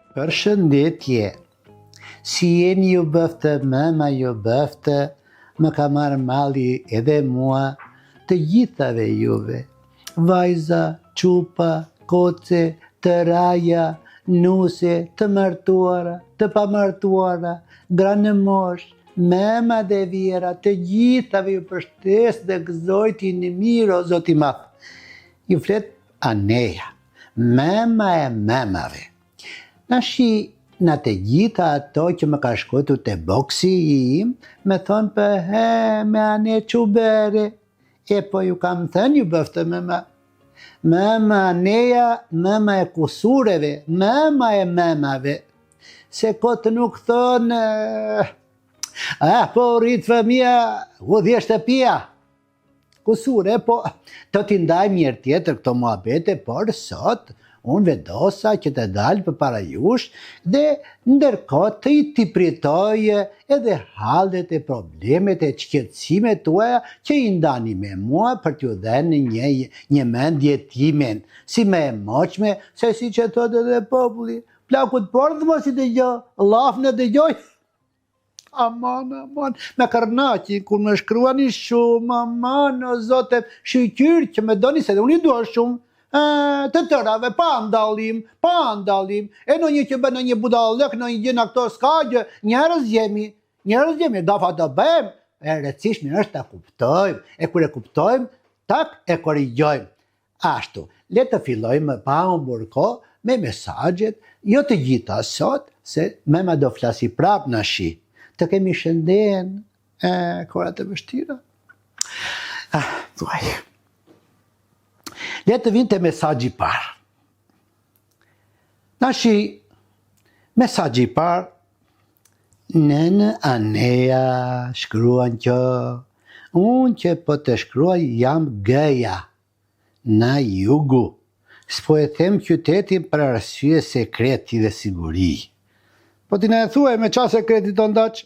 Përshëndetje, si jeni ju bëftë, mëma ju bëftë, më ka marrë malli edhe mua, të gjithave juve, vajza, qupa, koce, të raja, nuse, të martuara, të pamartuara, gra në mosh, mëma dhe vjera, të gjithave ju përshtes dhe gëzojti në miro, zoti madh. Ju flet Aneja, mëma e mëmave. Nashi, në të gjitha ato që më ka shkuetur te boksi im, me thonë për me ane qubere. E po ju kam thënë ju bëftë mëma. Mëma Aneja, mëma e kusureve, mëma e mëmave. Se kotë nuk thonë, po rritë fëmija, u dhje shtëpia. Kusure, po të t'i ndaj mirë tjetër këto muhabete, por sot, unë vedosa që të dalë për para jush dhe ndërkohë të i t'i pritoj edhe hallet e problemet e qketësimet tuaja që i ndani me mua për t'ju dhenë një mendje timen, si me e moqme, se si që thot edhe populli, plakut pordë mos i dëgjoj, lafën e dëgjoj. Aman, me karnaqi, kur me shkruani shumë, aman, o zote, shqyqyr që me doni se dhe unë i dua shumë, të tërave, pa ndalim, e në një që bë në një budallëk, në një gjëna këto skajgjë, njerëz jemi, gafa të bëjmë, e rëcishme është të kuptojmë, e kur e kuptojmë, tak e korrigjojmë. Ashtu, le të fillojmë pa humburko me mesazhet, jo të gjitha sot, se mëma do flasi prap në shi, të kemi shënden, korat e vështira. Thuaj. Le të vinë të mesazhi parë. Nashi, mesazhi parë, nënë Aneja shkruan që unë që po të shkruaj jam gëja, na jugu, s'po e them qytetin për arsye sekreti dhe siguri. Po ti na e thuaj me qa sekreti të ndaq?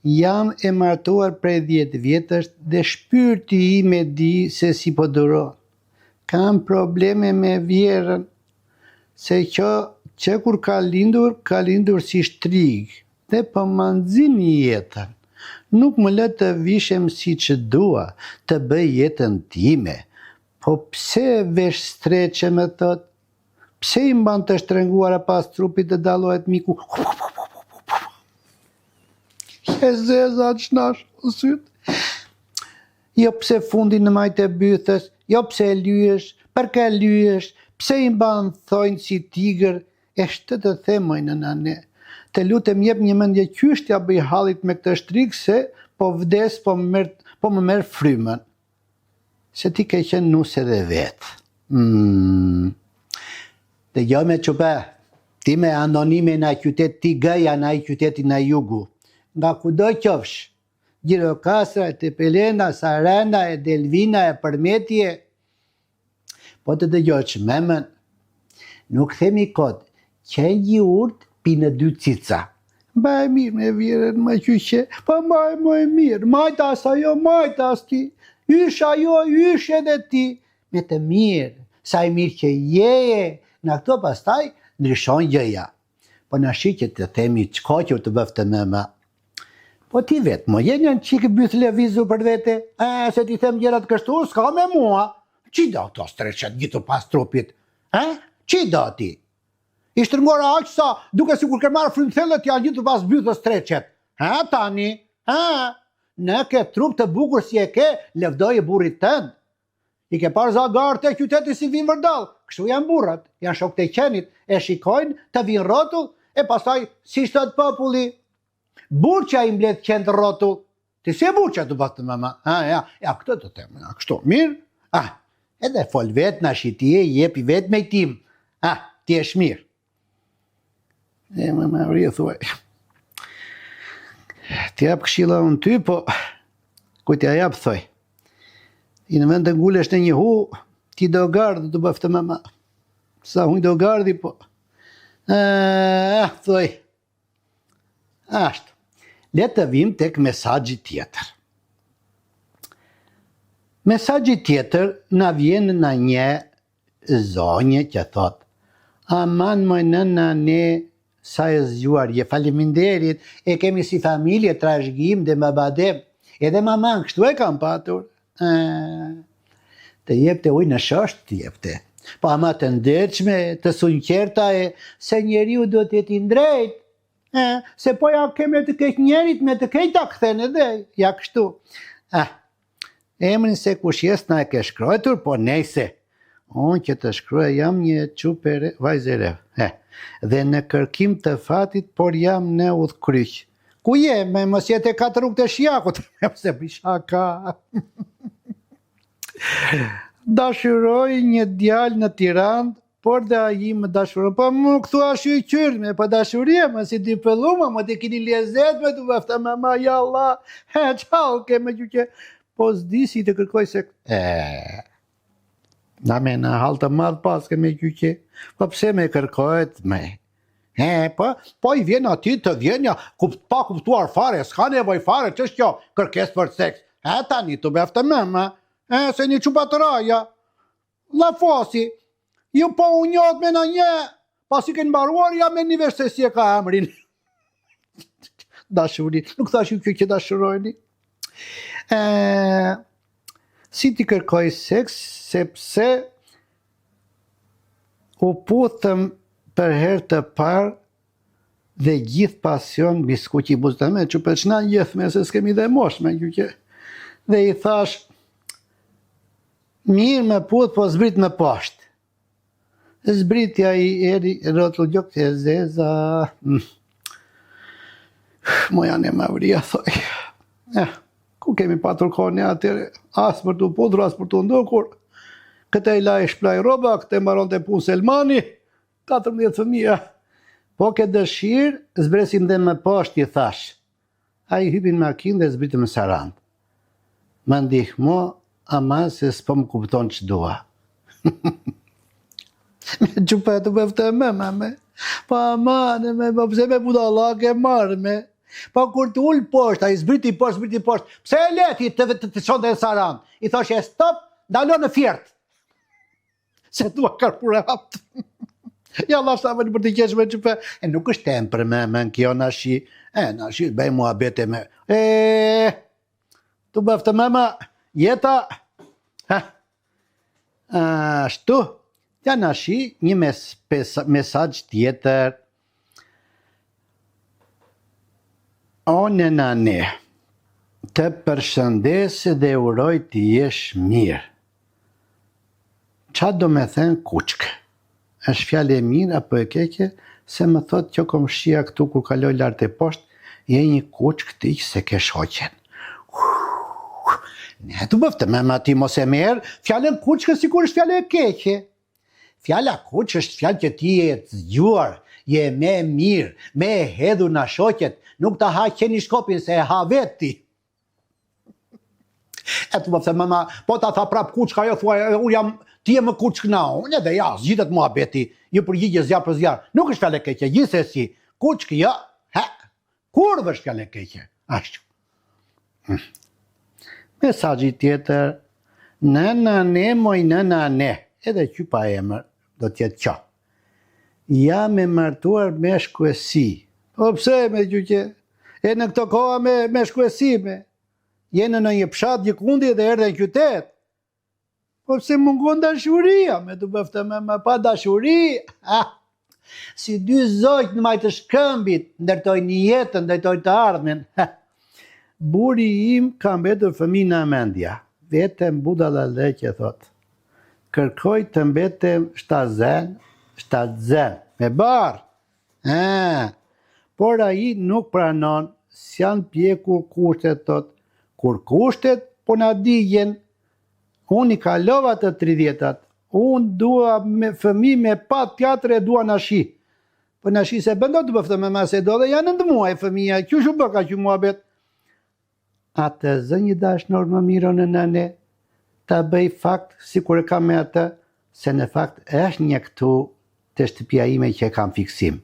Jam e martuar prej 10 vjetësh dhe shpirti i me di se si po duron. Kam probleme me vjerën, se që kur ka lindur si shtrig, dhe po më nxin jetën. Nuk më lë të vishem si që dua, të bëj jetën time. Po pse vesh streqe me thot? Pse i mban të shtrenguara pas trupit të dalohet miku? Zeza qnash, o syt. Jo pse fundi në majtë e bythës, jo pse lyesh, përka lyesh, pse i mban thojnë si tigër, e shtë të themojnë në ne. Të lutem jep një mendje qyshtja bëj hallit me këtë shtrik se po vdes, po më merr frymën. Se ti ke qenë nuse dhe vetë. Dhe jo me qupe, ti me anonime në qytet, ti gëja në qyteti në jugu. Nga kudo qofsh, Gjirokastra, Tepelena, Saranda, e Delvina, e Përmetje, po të dëgjosh memën, nuk themi kod, qenjë urt pinë 2 cica. Mbaj mirë me vjerën më qyqe, po mbaj më e mirë, majta as ajo, majta as ti, ysh ajo, ysh edhe ti, me të mirë, sa i mirë që jeje, në këto pastaj ndryshon gjëja. Po në shi që të themi qkoqër të bëftë mëma. Po ti vetë, mo je një qikë byth levizur për vete, se ti them gjerat kështu, s'ka me mua. Qi do to streqet gjithu pas trupit? Qi do ti? I shtërngora aq sa, duke si kur ke marrë frymthellët janë gjithu pas bythës streqet. Tani? Në ke trup të bukur si e ke, levdoj e burit tënd. I ke parë zagartë e qyteti si vinë vërdal, kështu janë burrat, janë shok të qenit, e shikojnë, të vinë rotull, e pastaj si shtot populli. Burqa i mbledh qenë rotull. Ti si e burqa të bëftë mëma? Ja, këtë të temë, kështu, mirë? Edhe fol vetë në shitije, jepi vetë me tim. Ti e shmirë. Mëma, rrje thuaj. Ti jap këshilla unë ty, po kujtja jap, thoj. I në vend të ngullesh në një hu, ti do gardë të bëftë mëma. Sa huj do gardi, po. Thoj. Ashtë. Le të vim tek mesazhi tjetër. Mesazhi tjetër na vjen nga një zonjë që thot: Aman moj nëna ne, sa e zgjuar, je faleminderit, e kemi si familje trashëgim dhe babadem, edhe maman kështu e kam patur. Të jepte ujë në shosht, të jepte. Po ama të ndershme, të sunqerta se njeriu do të jetë i drejt. Se po ja keme të keq njerit me të keqta kthen edhe, ja kështu. Emrin se kush jes na e ke shkruar, po nejse. Unë që të shkruaj jam një çupe vajzë re. Dhe në kërkim të fatit, por jam në udhkryq. Ku je, me mos jetë e katë rrugë të shjakut, se shaka. Dashuroj një djalë në Tiranë, por dhe aji më dashuroj. Po më këtu ashtu i qyrme, po dashurie, më si dy pëlluma, më të kini lezet, me të vëfta mama, ja Allah, qalë ke me gjyqe. Po s'di si të kërkoj se... Na me në halë të madhë pas ke me gjyqe. Po pse me kërkojt me... Po i vjen aty të vjenja, pa kuptuar fare, s'ka nevoj fare, që është kjo, kërkes për seks. Tani të befte mama, se një qupa të raja. La fosi, ju po unjot me në një, pas i kënë baruar, ja me një vesh se si e ka emrin. Dashuri, nuk thash ju kjo që dashurojni. Si ti kërkoj seks, sepse u putëm për herë të parë dhe gjithë pasion biskuqi buzëtame, që për qëna gjithme se s'kemi dhe mosh me gjyqe. Dhe i thash, mirë me putë, po zbrit me poshtë. Zbritja i eri rotull gjokë të zeza. Moja në mavria, thoj. Ku kemi patur kone atyre, asë për të pudru, asë për të ndokur. Këte i la i shplaj roba, këte maron të punë Selmani, 14 fëmija. Po ke dëshirë, zbresim dhe me poshtë, i thash. A i hypin makinë dhe zbritim në Sarandë. Më ndihmo, ama se s'po më kupton që dua. Me qupa e të bëftë me, mame. Po amane me, po pse me budala ke marrë me. Po kur të ullë poshtë, a i zbriti poshtë. Pse e leti të qonde në Sarandë? I thash e stop, dalo në fjertë. Se dua karburat. Ja Allah shta më një për të qeshme që për... nuk është temë për me në kjo në shi. Në shi, bëj mua bete me... Tu bëftë me ma, jeta... Shtu, ja në shi, një mesaj tjetër. O në nane, të përshëndese dhe uroj të jesh mirë. Qa do me thënë kuqkë? Është fjallë e mirë apo e keqe, se më thot që kom shia këtu kur kaloj lartë e poshtë, je një kuqkë të iqë se ke shoqen. Ne të bëftë me ma ti mos e merë, fjallën kuqkë si kur është fjallë e keqe. Fjalla kuqkë është fjallë që ti e të zgjuar, je me mirë, me e hedhur në shoqet, nuk të ha qeni shkopin se e ha vetë ti. E të bëftë me ma, po ta tha prap kuqka, jo thua, unë jam... Ti e më kuqkë na, unë edhe ja, zgjitët mua beti, ju përgjigje zjarë për zjarë. Nuk është fjallë e keqe, gjithë e si, kuqkë, ja, kur dhe është fjallë e keqe, ashtu. Mesazhi tjetër, nëna ne, moj nëna ne, edhe qypa emër, do tjetë qa. Ja me martuar me shkuesi. O pse me gjyqe, e në këto koha me shkuesime. Jenë në një pshat gjikundi dhe erdhe në qytet. Po se mungon dashuria, me të bëftë me pa dashuri. Si dy zojt në majtë shkëmbit, ndërtoj një jetën, ndërtoj të ardhmen. Buri im ka mbetur fëmijë në amendja, vetëm budalla leqe, thot. Kërkoj të mbetem shtatzen, me barë. Por ai nuk pranon, s'janë pjekur kushtet, thot. Kur kushtet, po na digjen. Unë i kalova të 30-at, unë dua me fëmi me pat tjatre e dua në shi. Po në shi se bëndo të bëftë me mase do dhe janë në muaj fëmija, që shu bëka që mua bet. A të zë një dashnor më miro në nëne, ta bëj fakt si kur e kam me atë, se në fakt është një këtu të shtëpia ime që e kam fiksim.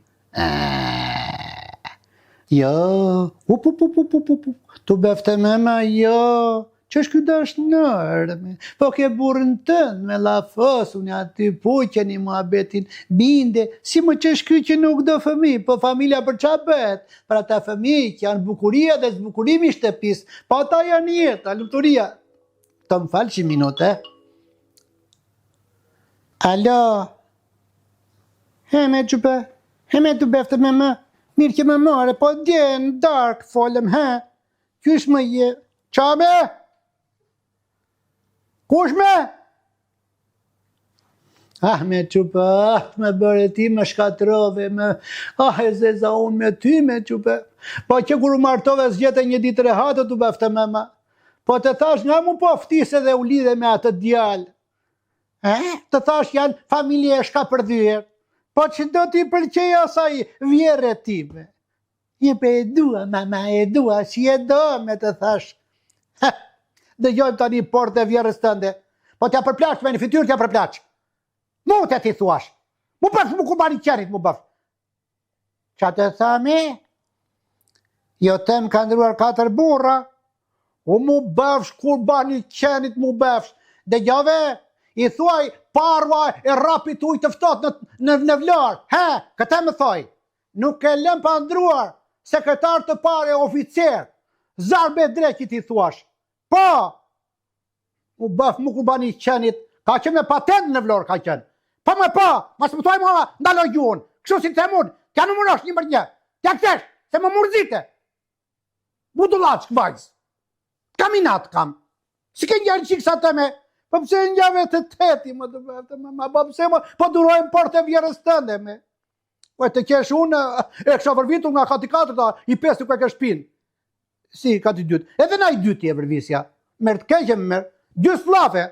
Jo, të bëftë me ma, jo, që është ky dashnër, po ke burrën tënd me llafos, unë aty puqeni muhabetin, binde, si më që është ky që nuk do fëmijë, po familja për ç'a bëhet? Për ata fëmijë që janë bukuria dhe zbukurimi i shtëpisë, po ata janë jeta, lumturia. Të më falë që minutë, Alo? Heme qëpe, heme të beftë me më, mirë që më more, po dje në dark folëm, qysh më je, qabe? Kush me? Me qëpe, me bërë ti më shkatrove, e zeza unë me ty me qëpe, po që kur u martove zgjete një ditë rehatë të beftë me më, po të thash nga mu po ftise dhe u lidhe me atë djalë. Të thash janë familje e shka përdhyer, po që do t'i pëlqej asaj vjere time. Jepe e dua, mama e dua, si e do me të thash. Dëgjojmë tani portë e vjerës tënde, po t'ja përplaq me në fytyrë t'ja përplaq. Mu të ti thuash, mu bëf mu kurbani qenit mu bëf. Qa të thami? Jo tem ka ndruar 4 burra, u mu bëfsh kurbani qenit mu bëfsh, dëgjove? I thuaj parva e rapit ujë të ftohtë në vlarë. Këta më thoj. Nuk e lëm pa ndruar sekretar të pare oficer. Zarbe dreqit i thuash. Po! U bëf mu kurbani qenit. Ka qenë me patent në vlarë ka qenë. Po më po! Mas më thuaj mua ndalo gjuhën. Kështu si të themun. Tja numërosh 1 Tja këtesh. Se më murzite. Budulaq këvajz. Kaminat kam. Si ke njerë qikë sa të me. Po pëse njave të teti, më të bëftë, po pëse po durojmë portë e vjerës tënde, me. Po të kesh unë, e kësha vërvitur nga kati 4, i 5 të kesh pinë. Si, kati 2. Edhe na i 2 ti e vërvisja. Merë të keqe me merë, 2 flafe.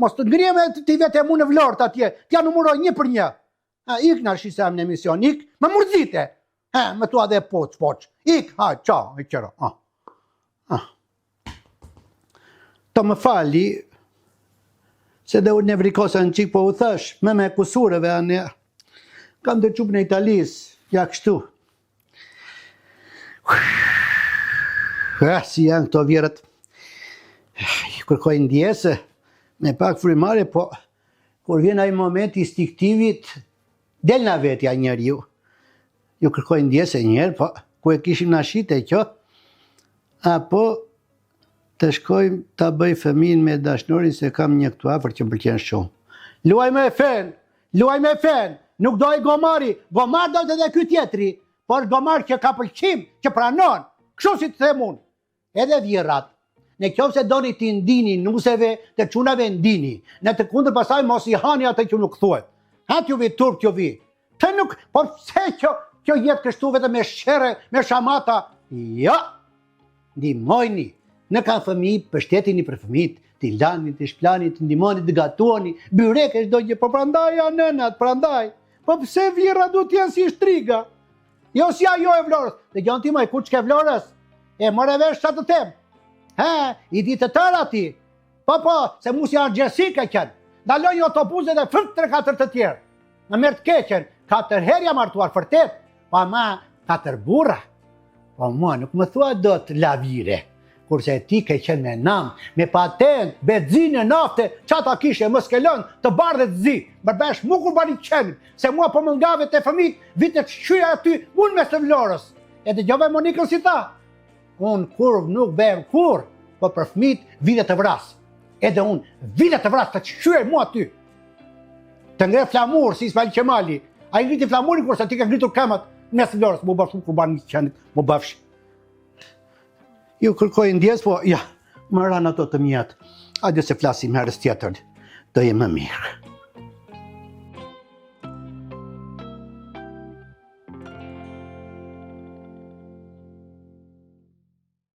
Mos të ngrije me t'i vete mu në vlorët atje, t'ja numuroj 1 për 1. Ik në shisem në emision, ik, më murzite. Me tua dhe poq. Ik, qa, i qëra. Të më fali, se dhe unë nevrikosa në qikë, po u thash, me kusureve anë, kam të qupë në Italis, ja kështu. Si janë këto vjerët, kërkoj ndjese, me pak frimare, po, kur vjen ai moment i stiktivit, del na vetja njerë ju. Ju kërkoj ndjese njerë, po, ku e kishim na shite kjo, apo, të shkojmë të bëj fëmin me dashnorin se kam një këtu afër që më pëlqen shumë. Luaj me fen, nuk doj gomari, gomar dojt edhe ky tjetri, por gomar që ka pëlqim, që pranon, kështu si të them unë. Edhe vjerat, në qoftë se doni t'i ndini nuseve, të çunave ndini, në të kundër pasaj mos i hani atë që nuk thuhet. Atë ju vi turp që vi. Të nuk, po pse kjo jetë kështu vetëm me shere, me shamata? Jo, ndihmojni. Në kanë fëmijë, pështetini për fëmijët, t'i lani, t'i shplani, t'i ndihmoni, t'i gatuani, byreke çdo gjë, po prandaj janë nënat, prandaj. Po pse vjerra duhet jenë si shtriga? Jo si ajo e Vlorës. Dhe gjanë ti maj, ku ç'ke Vlorës? E more vesh ç'a të them. I di të tërë ati. Po, se mu si argjersi ka qenë. Ndaloj autobuse dhe 3-4 të tjerë. Në merë të keqen, 4 herë jam martuar fërtet, pa ma 4 burra. Po mua nuk më thua do të lavire. Kurse ti ke qenë me nam, me patent, benzinë, nafte, qata kishe më skelon të bardhet zi, bërbesh mu kur bani qenit, se mua po më ngave të fëmit, vitet shqyja aty, unë me së Vlorës. E të gjove Monikën si ta, unë kur nuk bëhem kur, po për fëmit vitet të vras. Edhe unë vitet të vras të shqyja mua aty. Të ngre flamur si Ismail Qemali, a i ngriti flamurin kurse ti ke ngritur kamat, me së Vlorës, mu bërsh kur bani qenit, mu bëfsh. Ju kërkoj ndjes, po ja, më ranë ato të mjatë. Adjo se flasim herës tjetër, do je më mirë.